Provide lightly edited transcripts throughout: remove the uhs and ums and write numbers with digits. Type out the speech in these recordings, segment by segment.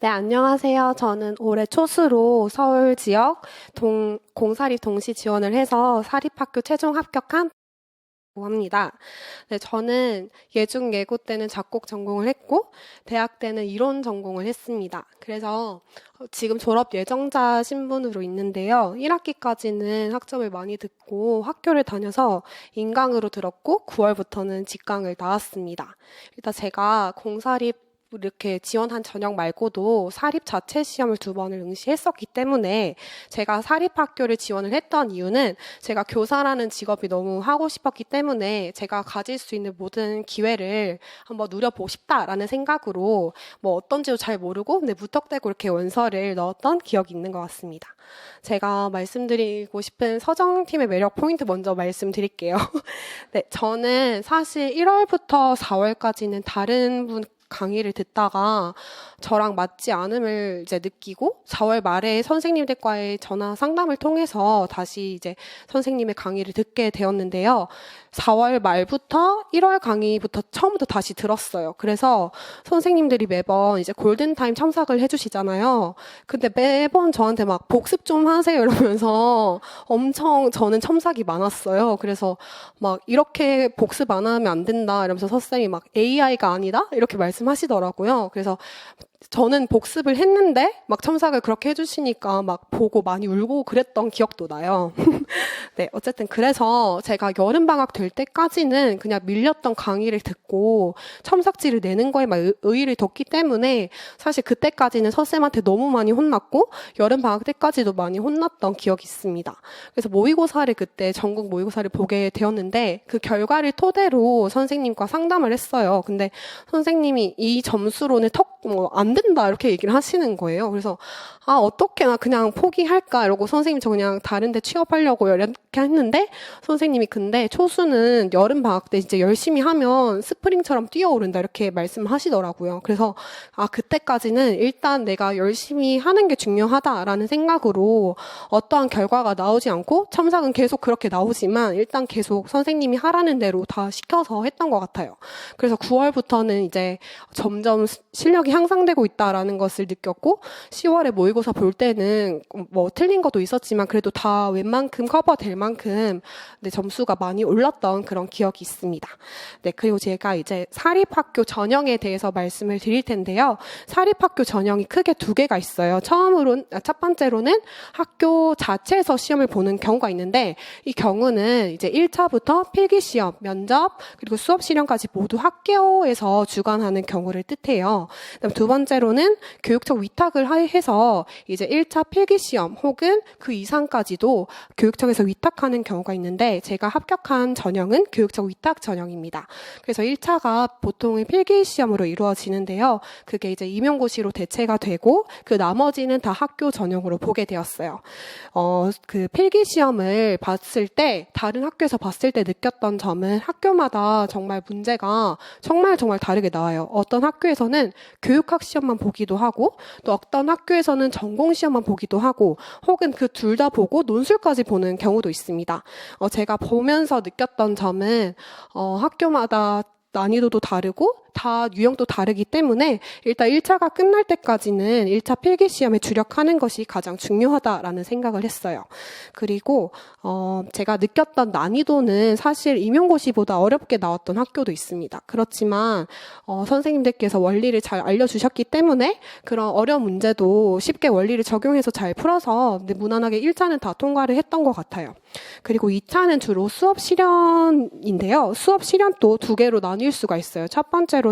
네, 안녕하세요. 저는 올해 초수로 서울 지역 공사립 동시 지원을 해서 사립학교 최종 합격한 합니다. 네, 저는 예중 예고 때는 작곡 전공을 했고 대학 때는 이론 전공을 했습니다. 그래서 지금 졸업 예정자 신분으로 있는데요. 1학기까지는 학점을 많이 듣고 학교를 다녀서 인강으로 들었고 9월부터는 직강을 나왔습니다. 일단 제가 공사립 이렇게 지원한 전형 말고도 사립 자체 시험을 2번을 응시했었기 때문에 제가 사립학교를 지원을 했던 이유는 제가 교사라는 직업이 너무 하고 싶었기 때문에 제가 가질 수 있는 모든 기회를 한번 누려보고 싶다라는 생각으로 뭐 어떤지도 잘 모르고 근데 무턱대고 이렇게 원서를 넣었던 기억이 있는 것 같습니다. 제가 말씀드리고 싶은 서정팀의 매력 포인트 먼저 말씀드릴게요. 네, 저는 사실 1월부터 4월까지는 다른 분 강의를 듣다가 저랑 맞지 않음을 이제 느끼고 4월 말에 선생님들과의 전화 상담을 통해서 다시 이제 선생님의 강의를 듣게 되었는데요. 4월 말부터 1월 강의부터 처음부터 다시 들었어요. 그래서 선생님들이 매번 이제 골든타임 첨삭을 해주시잖아요. 근데 매번 저한테 막 복습 좀 하세요 이러면서 엄청 저는 첨삭이 많았어요. 그래서 막 이렇게 복습 안 하면 안 된다 이러면서 선생님이 막 AI가 아니다? 이렇게 말씀하시더라고요. 그래서 저는 복습을 했는데 막 첨삭을 그렇게 해주시니까 막 보고 많이 울고 그랬던 기억도 나요. 네, 어쨌든 그래서 제가 여름방학 될 때까지는 그냥 밀렸던 강의를 듣고 첨삭지를 내는 거에만 의의를 뒀기 때문에 사실 그때까지는 선생님한테 너무 많이 혼났고 여름방학 때까지도 많이 혼났던 기억이 있습니다. 그래서 모의고사를 그때 전국 모의고사를 보게 되었는데 그 결과를 토대로 선생님과 상담을 했어요. 근데 선생님이 이 점수로는 안 된다 이렇게 얘기를 하시는 거예요. 그래서 어떻게 나 그냥 포기할까 이러고 선생님 저 그냥 다른 데 취업하려고 이렇게 했는데 선생님이 근데 초수는 여름 방학 때 이제 열심히 하면 스프링처럼 뛰어오른다 이렇게 말씀하시더라고요. 그래서 그때까지는 일단 내가 열심히 하는 게 중요하다라는 생각으로 어떠한 결과가 나오지 않고 첨삭은 계속 그렇게 나오지만 일단 계속 선생님이 하라는 대로 다 시켜서 했던 것 같아요. 그래서 9월부터는 이제 점점 실력이 향상되고 있다라는 것을 느꼈고 10월에 모의고사 볼 때는 뭐 틀린 것도 있었지만 그래도 다 웬만큼 커버될 만큼 네, 점수가 많이 올랐던 그런 기억이 있습니다. 네, 그리고 제가 이제 사립학교 전형에 대해서 말씀을 드릴 텐데요. 사립학교 전형이 크게 2개가 있어요. 첫 번째로는 학교 자체에서 시험을 보는 경우가 있는데 이 경우는 이제 1차부터 필기시험, 면접, 그리고 수업 실현까지 모두 학교에서 주관하는 경우를 뜻해요. 그다음 2번째로는 교육적 위탁을 해서 이제 1차 필기시험 혹은 그 이상까지도 교육청에서 위탁하는 경우가 있는데 제가 합격한 전형은 교육적 위탁 전형입니다. 그래서 1차가 보통은 필기시험으로 이루어지는데요. 그게 이제 임용고시로 대체가 되고 그 나머지는 다 학교 전형으로 보게 되었어요. 그 필기시험을 봤을 때 다른 학교에서 봤을 때 느꼈던 점은 학교마다 정말 문제가 정말 다르게 나와요. 어떤 학교에서는 교육학 시험만 보기도 하고 또 어떤 학교에서는 전공 시험만 보기도 하고 혹은 그 둘 다 보고 논술까지 보는 경우도 있습니다. 제가 보면서 느꼈던 점은 학교마다 난이도도 다르고 다 유형도 다르기 때문에 일단 1차가 끝날 때까지는 1차 필기시험에 주력하는 것이 가장 중요하다라는 생각을 했어요. 그리고 제가 느꼈던 난이도는 사실 임용고시보다 어렵게 나왔던 학교도 있습니다. 그렇지만 선생님들께서 원리를 잘 알려주셨기 때문에 그런 어려운 문제도 쉽게 원리를 적용해서 잘 풀어서 무난하게 1차는 다 통과를 했던 것 같아요. 그리고 2차는 주로 수업 실현인데요. 수업 실현도 2개로 나뉠 수가 있어요. 첫 번째로는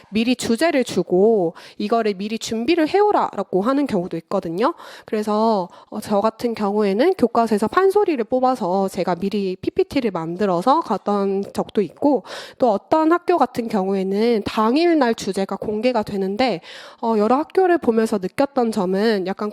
미리 주제를 주고 이거를 미리 준비를 해오라라고 하는 경우도 있거든요. 그래서 저 같은 경우에는 교과서에서 판소리를 뽑아서 제가 미리 PPT를 만들어서 갔던 적도 있고 또 어떤 학교 같은 경우에는 당일날 주제가 공개가 되는데 여러 학교를 보면서 느꼈던 점은 약간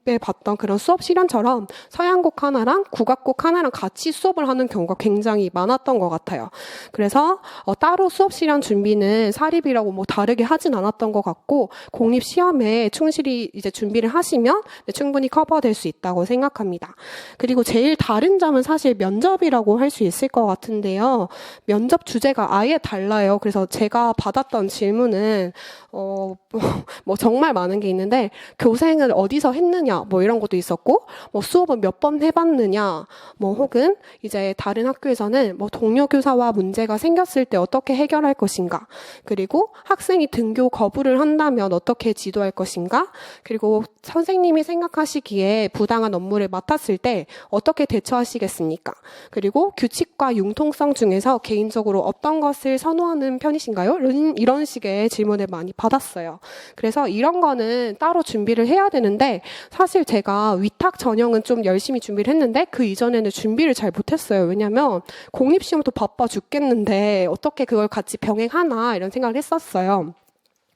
중급에 봤던 그런 수업 실현처럼 서양곡 하나랑 국악곡 하나랑 같이 수업을 하는 경우가 굉장히 많았던 것 같아요. 그래서 따로 수업 실현 준비는 사립이라고 뭐 다르게 하진 않았던 것 같고 공립 시험에 충실히 이제 준비를 하시면 충분히 커버될 수 있다고 생각합니다. 그리고 제일 다른 점은 사실 면접이라고 할 수 있을 것 같은데요. 면접 주제가 아예 달라요. 그래서 제가 받았던 질문은 뭐 정말 많은 게 있는데 교생을 어디서 했느냐 뭐 이런 것도 있었고 뭐 수업은 몇 번 해봤느냐 뭐 혹은 이제 다른 학교에서는 뭐 동료 교사와 문제가 생겼을 때 어떻게 해결할 것인가 그리고 학생이 등교 거부를 한다면 어떻게 지도할 것인가 그리고 선생님이 생각하시기에 부당한 업무를 맡았을 때 어떻게 대처하시겠습니까? 그리고 규칙과 융통성 중에서 개인적으로 어떤 것을 선호하는 편이신가요? 이런 식의 질문을 많이 받았어요. 그래서 이런 거는 따로 준비를 해야 되는데 사실 제가 위탁 전형은 좀 열심히 준비를 했는데 그 이전에는 준비를 잘 못했어요. 왜냐하면 공립시험도 바빠 죽겠는데 어떻게 그걸 같이 병행하나 이런 생각을 했었어요.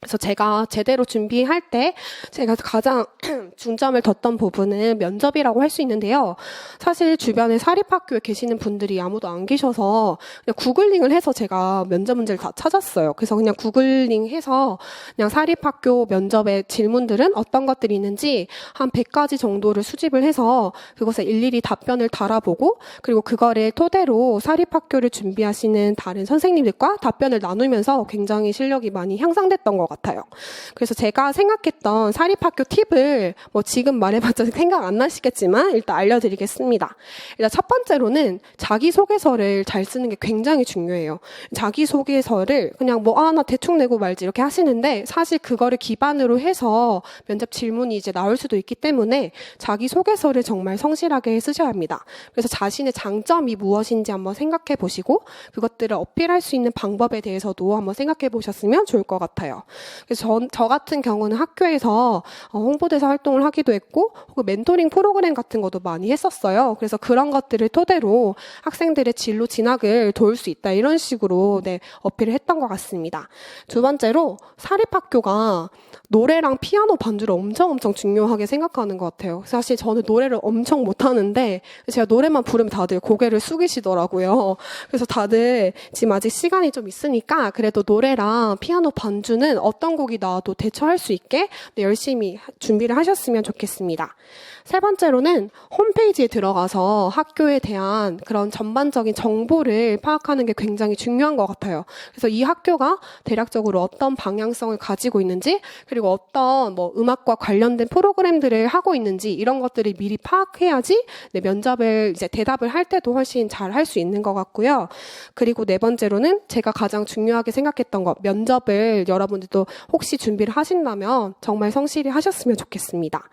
그래서 제가 제대로 준비할 때 제가 가장 중점을 뒀던 부분은 면접이라고 할 수 있는데요. 사실 주변에 사립학교에 계시는 분들이 아무도 안 계셔서 그냥 구글링을 해서 제가 면접 문제를 다 찾았어요. 그래서 그냥 구글링해서 그냥 사립학교 면접의 질문들은 어떤 것들이 있는지 한 100가지 정도를 수집을 해서 그것에 일일이 답변을 달아보고 그리고 그거를 토대로 사립학교를 준비하시는 다른 선생님들과 답변을 나누면서 굉장히 실력이 많이 향상됐던 것 같아요. 그래서 제가 생각했던 사립학교 팁을 뭐 지금 말해봤자 생각 안 나시겠지만 일단 알려드리겠습니다. 일단 첫 번째로는 자기소개서를 잘 쓰는 게 굉장히 중요해요. 자기소개서를 그냥 나 대충 내고 말지 이렇게 하시는데 사실 그거를 기반으로 해서 면접 질문이 이제 나올 수도 있기 때문에 자기소개서를 정말 성실하게 쓰셔야 합니다. 그래서 자신의 장점이 무엇인지 한번 생각해 보시고 그것들을 어필할 수 있는 방법에 대해서도 한번 생각해 보셨으면 좋을 것 같아요. 그래서 저 같은 경우는 학교에서 홍보대사 활동을 하기도 했고 혹은 멘토링 프로그램 같은 것도 많이 했었어요. 그래서 그런 것들을 토대로 학생들의 진로 진학을 도울 수 있다 이런 식으로 어필을 했던 것 같습니다. 두 번째로 사립학교가 노래랑 피아노 반주를 엄청 중요하게 생각하는 것 같아요. 사실 저는 노래를 엄청 못하는데 제가 노래만 부르면 다들 고개를 숙이시더라고요. 그래서 다들 지금 아직 시간이 좀 있으니까 그래도 노래랑 피아노 반주는 어떤 곡이 나와도 대처할 수 있게 열심히 준비를 하셨으면 좋겠습니다. 세 번째로는 홈페이지에 들어가서 학교에 대한 그런 전반적인 정보를 파악하는 게 굉장히 중요한 것 같아요. 그래서 이 학교가 대략적으로 어떤 방향성을 가지고 있는지 그리고 어떤 음악과 관련된 프로그램들을 하고 있는지 이런 것들을 미리 파악해야지 면접을 이제 대답을 할 때도 훨씬 잘 할 수 있는 것 같고요. 그리고 네 번째로는 제가 가장 중요하게 생각했던 것, 면접을 여러분들도 혹시 준비를 하신다면 정말 성실히 하셨으면 좋겠습니다.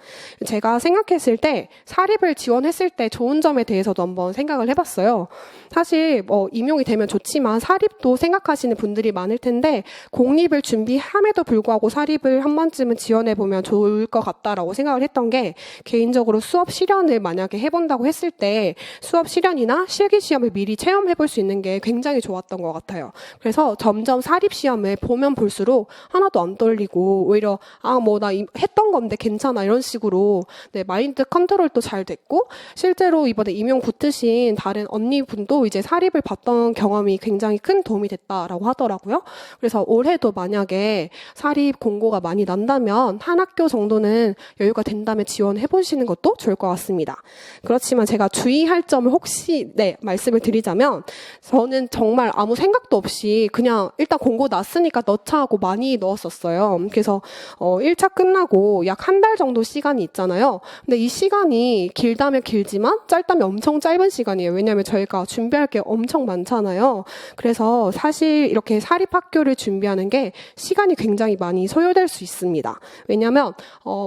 제가 생각했을 때 사립을 지원했을 때 좋은 점에 대해서도 한번 생각을 해봤어요. 사실 임용이 되면 좋지만 사립도 생각하시는 분들이 많을 텐데 공립을 준비함에도 불구하고 사립을 한 번쯤은 지원해보면 좋을 것 같다라고 생각을 했던 게 개인적으로 수업 실현을 만약에 해본다고 했을 때 수업 실현이나 실기시험을 미리 체험해볼 수 있는 게 굉장히 좋았던 것 같아요. 그래서 점점 사립시험을 보면 볼수록 하나도 안 떨리고 오히려 나 했던 건데 괜찮아 이런 식으로 마인드 컨트롤도 잘 됐고 실제로 이번에 임용 붙으신 다른 언니분도 이제 사립을 봤던 경험이 굉장히 큰 도움이 됐다라고 하더라고요. 그래서 올해도 만약에 사립 공고가 많이 난다면 한 학교 정도는 여유가 된다면 지원해보시는 것도 좋을 것 같습니다. 그렇지만 제가 주의할 점을 혹시 말씀을 드리자면 저는 정말 아무 생각도 없이 그냥 일단 공고 났으니까 넣자 하고 많이 넣었었어요. 그래서 1차 끝나고 약 한 달 정도 시간이 있잖아요. 근데 이 시간이 길다면 길지만 짧다면 엄청 짧은 시간이에요. 왜냐하면 저희가 준비할 게 엄청 많잖아요. 그래서 사실 이렇게 사립학교를 준비하는 게 시간이 굉장히 많이 소요될 수 있습니다. 왜냐하면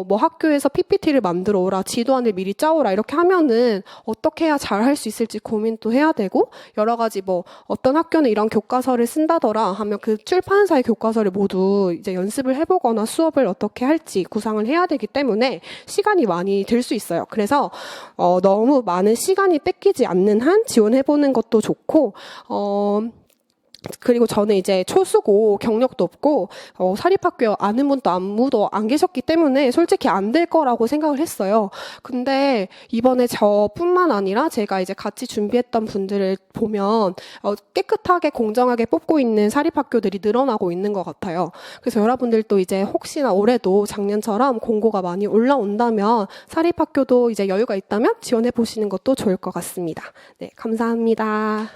학교에서 PPT를 만들어 오라, 지도안을 미리 짜오라 이렇게 하면은 어떻게 해야 잘 할 수 있을지 고민도 해야 되고 여러 가지 어떤 학교는 이런 교과서를 쓴다더라 하면 그 출판사의 교과서를 모두 이제 연습을 해보거나 수업을 어떻게 할지 구상을 해야 되기 때문에 시간이 많이 들 수 있어요. 그래서 너무 많은 시간이 뺏기지 않는 한 지원해보는 것도 좋고 그리고 저는 이제 초수고 경력도 없고 사립학교 아는 분도 아무도 안 계셨기 때문에 솔직히 안 될 거라고 생각을 했어요. 근데 이번에 저뿐만 아니라 제가 이제 같이 준비했던 분들을 보면 깨끗하게 공정하게 뽑고 있는 사립학교들이 늘어나고 있는 것 같아요. 그래서 여러분들도 이제 혹시나 올해도 작년처럼 공고가 많이 올라온다면 사립학교도 이제 여유가 있다면 지원해 보시는 것도 좋을 것 같습니다. 네, 감사합니다.